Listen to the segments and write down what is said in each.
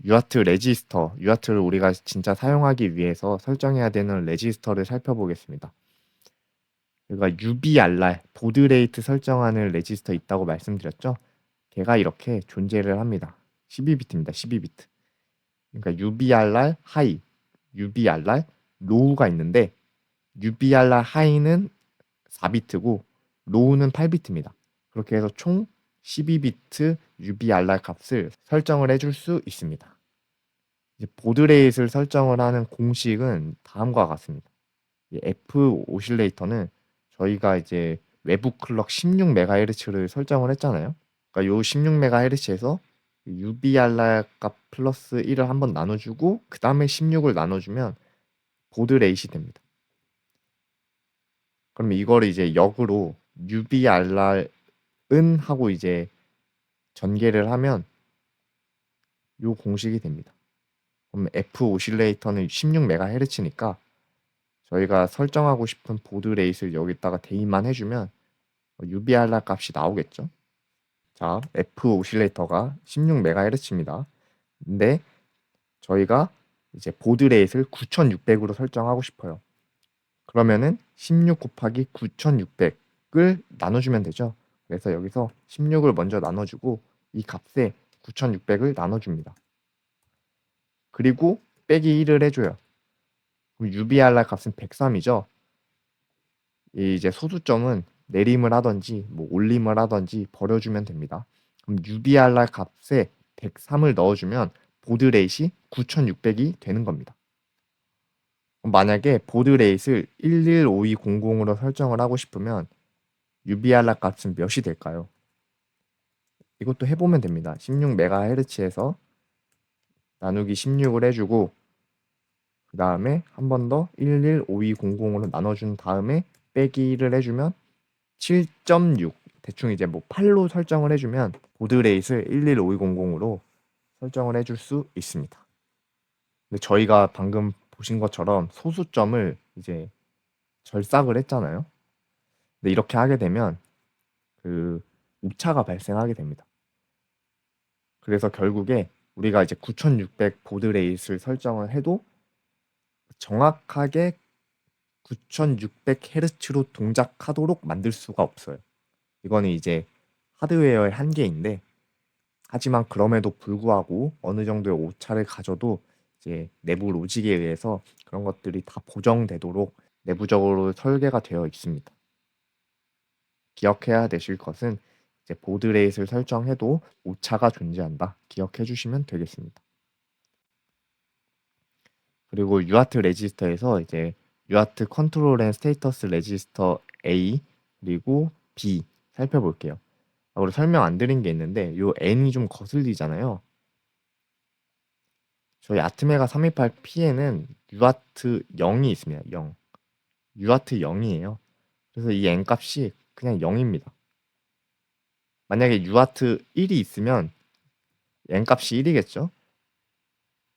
UART 레지스터, UART를 우리가 진짜 사용하기 위해서 설정해야 되는 레지스터를 살펴보겠습니다. 제가 UBRR, 보드레이트 설정하는 레지스터 있다고 말씀드렸죠? 걔가 이렇게 존재를 합니다. 12비트입니다. 12비트. 그러니까 UBRR 하이, UBRR 로우가 있는데 UBRR 하이는 4비트고 로우는 8비트입니다. 그렇게 해서 총 12비트 UBRR 값을 설정을 해줄 수 있습니다. 이제 보드레이트를 설정을 하는 공식은 다음과 같습니다. F 오실레이터는 저희가 이제 외부 클럭 16MHz를 설정을 했잖아요. 그러니까 요 16MHz에서 UBRR 값 플러스 1을 한번 나눠주고 그 다음에 16을 나눠주면 보드레이트이 됩니다. 그럼 이거를 이제 역으로 UBRR은 하고 이제 전개를 하면 요 공식이 됩니다. 그럼 F 오실레이터는 16MHz니까 저희가 설정하고 싶은 보드 레이트를 여기다가 대입만 해주면 UBRR 값이 나오겠죠. 자, F 오실레이터가 16MHz입니다. 근데 저희가 이제 보드 레이트를 9600으로 설정하고 싶어요. 그러면은 16 곱하기 9600을 나눠주면 되죠. 그래서 여기서 16을 먼저 나눠주고 이 값에 9600을 나눠줍니다. 그리고 빼기 1을 해줘요. 그럼 UBRR 값은 103이죠. 이제 소수점은 내림을 하던지 뭐 올림을 하던지 버려주면 됩니다. 그럼 UBRR 값에 103을 넣어주면 보드 레이트이 9600이 되는 겁니다. 만약에 보드 레이트를 115200으로 설정을 하고 싶으면 UBRR 값은 몇이 될까요? 이것도 해보면 됩니다. 16MHz에서 나누기 16을 해주고 그 다음에 한 번 더 115200으로 나눠준 다음에 빼기 1을 해주면 7.6 대충 이제 뭐 8로 설정을 해주면 보드 레이트를 115200으로 설정을 해줄 수 있습니다. 근데 저희가 방금 보신 것처럼 소수점을 이제 절삭을 했잖아요. 근데 이렇게 하게 되면 그 오차가 발생하게 됩니다. 그래서 결국에 우리가 이제 9600 보드 레이트를 설정을 해도 정확하게 9600Hz로 동작하도록 만들 수가 없어요. 이거는 이제 하드웨어의 한계인데 하지만 그럼에도 불구하고 어느 정도의 오차를 가져도 이제 내부 로직에 의해서 그런 것들이 다 보정되도록 내부적으로 설계가 되어 있습니다. 기억해야 되실 것은 이제 보드 레이트를 설정해도 오차가 존재한다. 기억해 주시면 되겠습니다. 그리고 UART 레지스터에서 이제 UART 컨트롤 앤 스테이터스 레지스터 A 그리고 B 살펴볼게요. 우리 설명 안 드린 게 있는데 요 N이 좀 거슬리잖아요. 저희 아트메가 328P에는 UART 0이 있습니다. 0. UART 0이에요. 그래서 이 N 값이 그냥 0입니다. 만약에 UART 1이 있으면 N 값이 1이겠죠?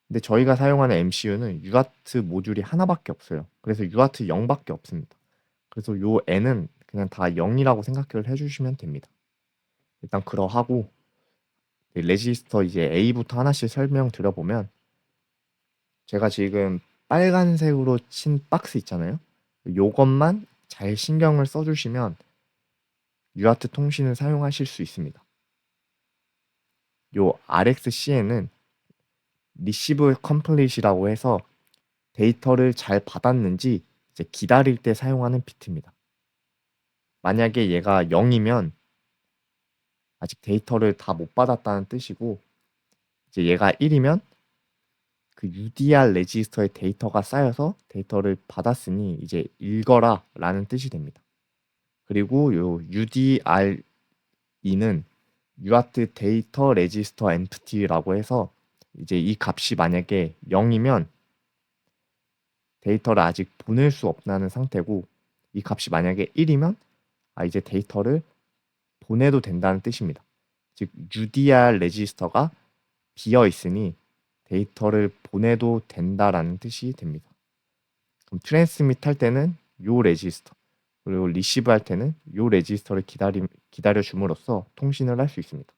근데 저희가 사용하는 MCU는 UART 모듈이 하나밖에 없어요. 그래서 UART 0밖에 없습니다. 그래서 요 N은 그냥 다 0이라고 생각을 해주시면 됩니다. 일단 그러하고 레지스터 이제 A부터 하나씩 설명 드려보면 제가 지금 빨간색으로 친 박스 있잖아요. 요것만 잘 신경을 써주시면 UART 통신을 사용하실 수 있습니다. 요 RxCN은 Receive Complete이라고 해서 데이터를 잘 받았는지 이제 기다릴 때 사용하는 비트입니다. 만약에 얘가 0이면 아직 데이터를 다 못 받았다는 뜻이고 이제 얘가 1이면 그 UDR 레지스터의 데이터가 쌓여서 데이터를 받았으니 이제 읽어라 라는 뜻이 됩니다. 그리고 요 UDRE는 UART 데이터 레지스터 엔티티라고 해서 이제 이 값이 만약에 0이면 데이터를 아직 보낼 수 없다는 상태고 이 값이 만약에 1이면 이제 데이터를 보내도 된다는 뜻입니다. 즉 UDR 레지스터가 비어 있으니 데이터를 보내도 된다라는 뜻이 됩니다. 그럼 트랜스밋 할 때는 요 레지스터 그리고 리시브 할 때는 요 레지스터를 기다려 줌으로써 통신을 할 수 있습니다.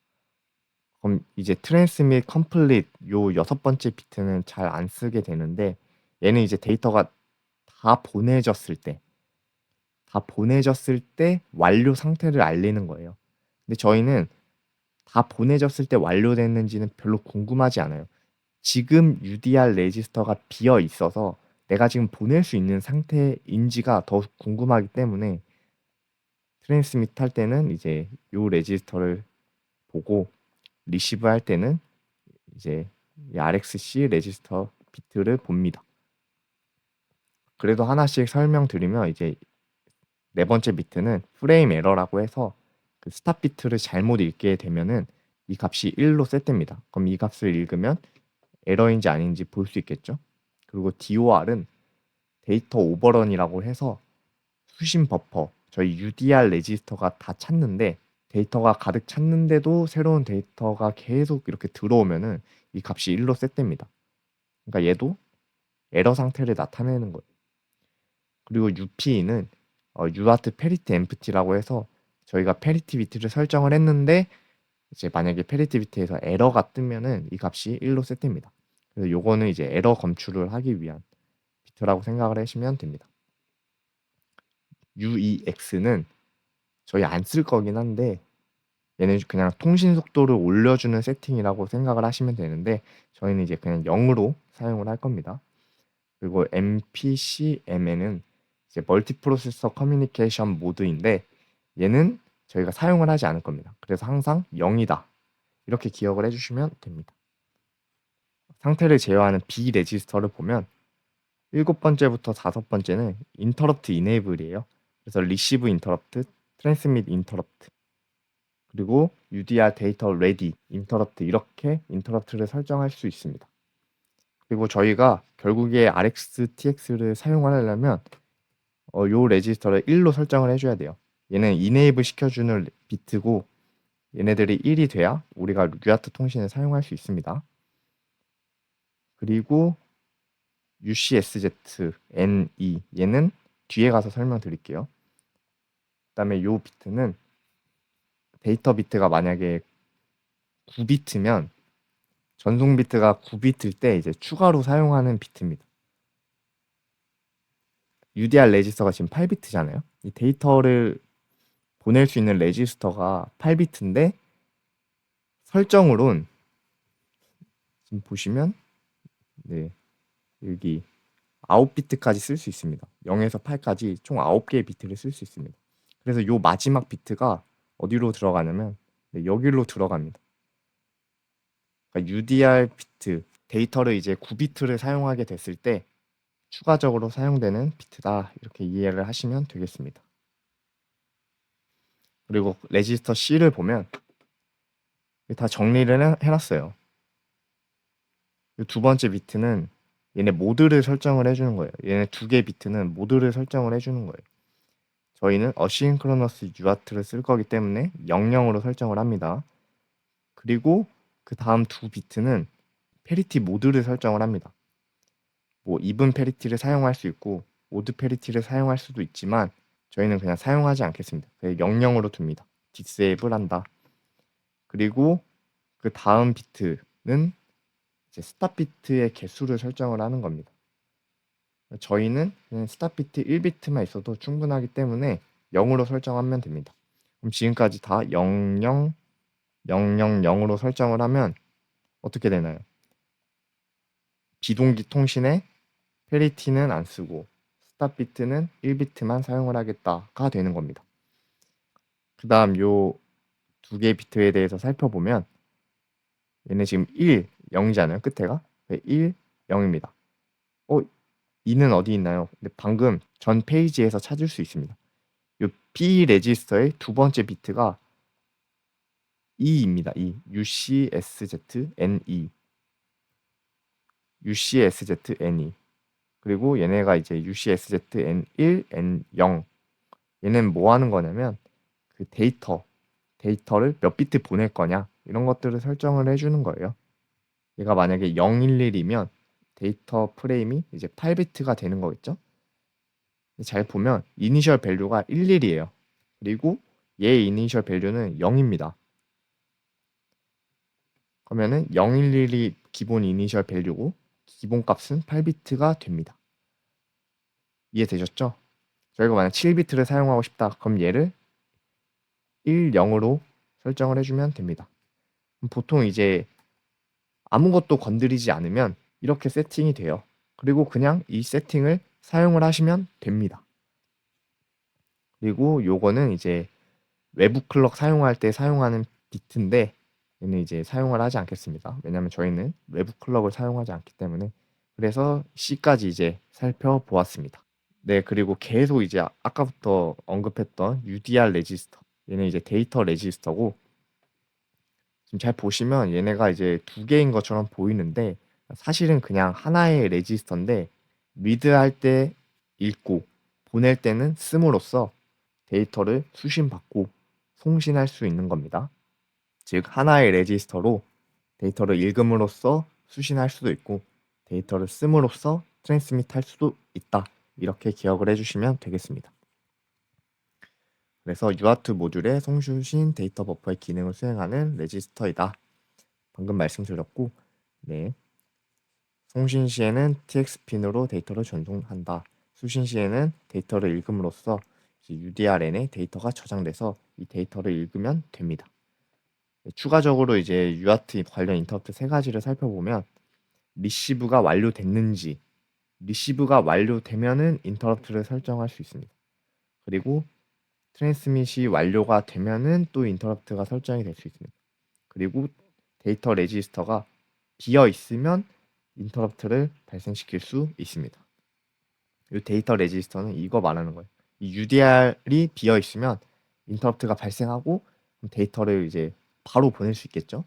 그럼 이제 transmit complete 요 6번째 비트는 잘 안 쓰게 되는데, 얘는 이제 데이터가 다 보내졌을 때 완료 상태를 알리는 거예요. 근데 저희는 다 보내졌을 때 완료됐는지는 별로 궁금하지 않아요. 지금 UDR 레지스터가 비어 있어서 내가 지금 보낼 수 있는 상태인지가 더 궁금하기 때문에, 트랜스미트 할 때는 이제 요 레지스터를 보고, 리시브 할 때는 이제 이 RxC 레지스터 비트를 봅니다. 그래도 하나씩 설명드리면, 이제 네 번째 비트는 프레임 에러라고 해서 그 스탑 비트를 잘못 읽게 되면은 이 값이 1로 셋됩니다. 그럼 이 값을 읽으면 에러인지 아닌지 볼 수 있겠죠. 그리고 DOR은 데이터 오버런이라고 해서 수신 버퍼, 저희 UDR 레지스터가 다 찼는데, 데이터가 가득 찼는데도 새로운 데이터가 계속 이렇게 들어오면은 이 값이 1로 셋됩니다. 그러니까 얘도 에러 상태를 나타내는 거예요. 그리고 UP는 UART parity empty라고 해서 저희가 parity 비트를 설정을 했는데, 이제 만약에 parity 비트에서 에러가 뜨면은 이 값이 1로 셋됩니다. 그래서 요거는 이제 에러 검출을 하기 위한 비트라고 생각을 하시면 됩니다. UEX는 저희 안 쓸 거긴 한데, 얘는 그냥 통신 속도를 올려주는 세팅이라고 생각을 하시면 되는데, 저희는 이제 그냥 0으로 사용을 할 겁니다. 그리고 MPCM에는 이제 멀티 프로세서 커뮤니케이션 모드인데, 얘는 저희가 사용을 하지 않을 겁니다. 그래서 항상 0이다 이렇게 기억을 해주시면 됩니다. 상태를 제어하는 B 레지스터를 보면 7번째부터 5번째는 인터럽트 이네이블이에요. 그래서 리시브 인터럽트, 트랜스밋 인터럽트, 그리고 UDR 데이터 레디 인터럽트, 이렇게 인터럽트를 설정할 수 있습니다. 그리고 저희가 결국에 RxTX를 사용하려면 요 레지스터를 1로 설정을 해줘야 돼요. 얘는 이네이블 시켜주는 비트고, 얘네들이 1이 돼야 우리가 UART 통신을 사용할 수 있습니다. 그리고 UCSZ-NE, 얘는 뒤에 가서 설명드릴게요. 그 다음에 요 비트는 데이터 비트가 만약에 9비트면 전송 비트가 9비트일 때 이제 추가로 사용하는 비트입니다. UDR 레지스터가 지금 8비트잖아요. 이 데이터를 보낼 수 있는 레지스터가 8비트인데, 설정으론 지금 보시면 네, 여기 9비트까지 쓸 수 있습니다. 0에서 8까지 총 9개의 비트를 쓸 수 있습니다. 그래서 요 마지막 비트가 어디로 들어가냐면 여기로 들어갑니다. 그러니까 UDR 비트, 데이터를 이제 9비트를 사용하게 됐을 때 추가적으로 사용되는 비트다, 이렇게 이해를 하시면 되겠습니다. 그리고 레지스터 C를 보면 다 정리를 해놨어요. 두 번째 비트는 얘네 모드를 설정을 해주는 거예요. 얘네 두 개 비트는 모드를 설정을 해주는 거예요. 저희는 어시인크로너스 UART를 쓸 거기 때문에 00으로 설정을 합니다. 그리고 그 다음 두 비트는 페리티 모드를 설정을 합니다. 뭐 이븐 페리티를 사용할 수 있고 오드 페리티를 사용할 수도 있지만, 저희는 그냥 사용하지 않겠습니다. 00으로 둡니다. 디세이블 한다. 그리고 그 다음 비트는 이제 스탑 비트의 개수를 설정을 하는 겁니다. 저희는 그냥 스탑 비트 1비트만 있어도 충분하기 때문에 0으로 설정하면 됩니다. 그럼 지금까지 다 00, 000으로 설정을 하면 어떻게 되나요? 비동기 통신에 페리티는 안 쓰고 스탑 비트는 1비트만 사용을 하겠다가 되는 겁니다. 그 다음 요 두 개의 비트에 대해서 살펴보면, 얘네 지금 1, 0이잖아요. 끝에가 1, 0입니다. 2는 어디 있나요? 근데 방금 전 페이지에서 찾을 수 있습니다. 요 B 레지스터의 두 번째 비트가 2입니다. 2. UCSZNE. UCSZNE. 그리고 얘네가 이제 UCSZN1, N0. 얘는 뭐 하는 거냐면 그 데이터를 몇 비트 보낼 거냐, 이런 것들을 설정을 해주는 거예요. 얘가 만약에 011이면 데이터 프레임이 이제 8비트가 되는 거겠죠. 잘 보면 이니셜 밸류가 11이에요. 그리고 얘 이니셜 밸류는 0입니다. 그러면은 011이 기본 이니셜 밸류고 기본값은 8비트가 됩니다. 이해되셨죠? 저희가 만약 7비트를 사용하고 싶다. 그럼 얘를 1, 0으로 설정을 해주면 됩니다. 보통 이제 아무것도 건드리지 않으면 이렇게 세팅이 돼요. 그리고 그냥 이 세팅을 사용을 하시면 됩니다. 그리고 요거는 이제 외부 클럭 사용할 때 사용하는 비트인데 얘는 이제 사용을 하지 않겠습니다. 왜냐하면 저희는 외부 클럭을 사용하지 않기 때문에. 그래서 C까지 이제 살펴보았습니다. 네, 그리고 계속 이제 아까부터 언급했던 UDR 레지스터, 얘는 이제 데이터 레지스터고, 지금 잘 보시면 얘네가 이제 두 개인 것처럼 보이는데 사실은 그냥 하나의 레지스터인데, 리드할 때 읽고 보낼 때는 씀으로써 데이터를 수신받고 송신할 수 있는 겁니다. 즉 하나의 레지스터로 데이터를 읽음으로써 수신할 수도 있고 데이터를 씀으로써 트랜스밋 할 수도 있다. 이렇게 기억을 해주시면 되겠습니다. 그래서 UART 모듈의 송수신 데이터 버퍼의 기능을 수행하는 레지스터이다. 방금 말씀드렸고, 네. 송신 시에는 TX핀으로 데이터를 전송한다. 수신 시에는 데이터를 읽음으로써 UDRN에 데이터가 저장돼서 이 데이터를 읽으면 됩니다. 추가적으로 이제 UART 관련 인터럽트 세 가지를 살펴보면, 리시브가 완료됐는지, 리시브가 완료되면은 인터럽트를 설정할 수 있습니다. 그리고 트랜스밋이 완료가 되면은 또 인터럽트가 설정이 될 수 있습니다. 그리고 데이터 레지스터가 비어 있으면 인터럽트를 발생시킬 수 있습니다. 이 데이터 레지스터는 이거 말하는 거예요. 이 UDR이 비어 있으면 인터럽트가 발생하고 데이터를 이제 바로 보낼 수 있겠죠.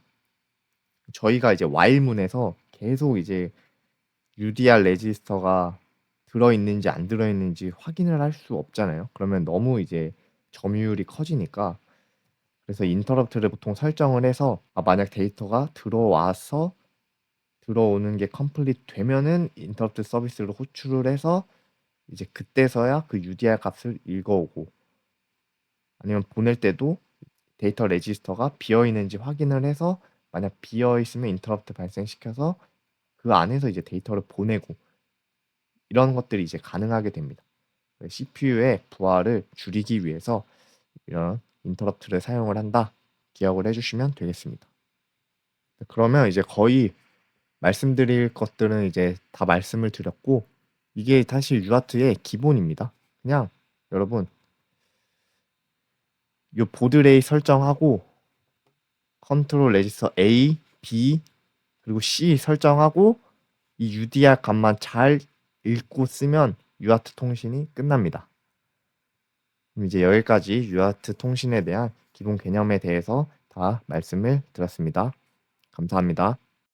저희가 이제 while문에서 계속 이제 UDR 레지스터가 들어있는지 안 들어있는지 확인을 할 수 없잖아요. 그러면 너무 이제 점유율이 커지니까, 그래서 인터럽트를 보통 설정을 해서 만약 데이터가 들어와서 들어오는 게 컴플리트 되면은 인터럽트 서비스를 호출을 해서 이제 그때서야 그 UDR 값을 읽어오고, 아니면 보낼 때도 데이터 레지스터가 비어 있는지 확인을 해서 만약 비어 있으면 인터럽트 발생시켜서 그 안에서 이제 데이터를 보내고, 이런 것들이 이제 가능하게 됩니다. CPU의 부하를 줄이기 위해서 이런 인터럽트를 사용을 한다. 기억을 해주시면 되겠습니다. 그러면 이제 거의 말씀드릴 것들은 이제 다 말씀을 드렸고, 이게 사실 UART의 기본입니다. 그냥 여러분 이 보드레이 설정하고 컨트롤 레지스터 A, B 그리고 C 설정하고 이 UDR 값만 잘 읽고 쓰면 UART 통신이 끝납니다. 그럼 이제 여기까지 UART 통신에 대한 기본 개념에 대해서 다 말씀을 드렸습니다. 감사합니다.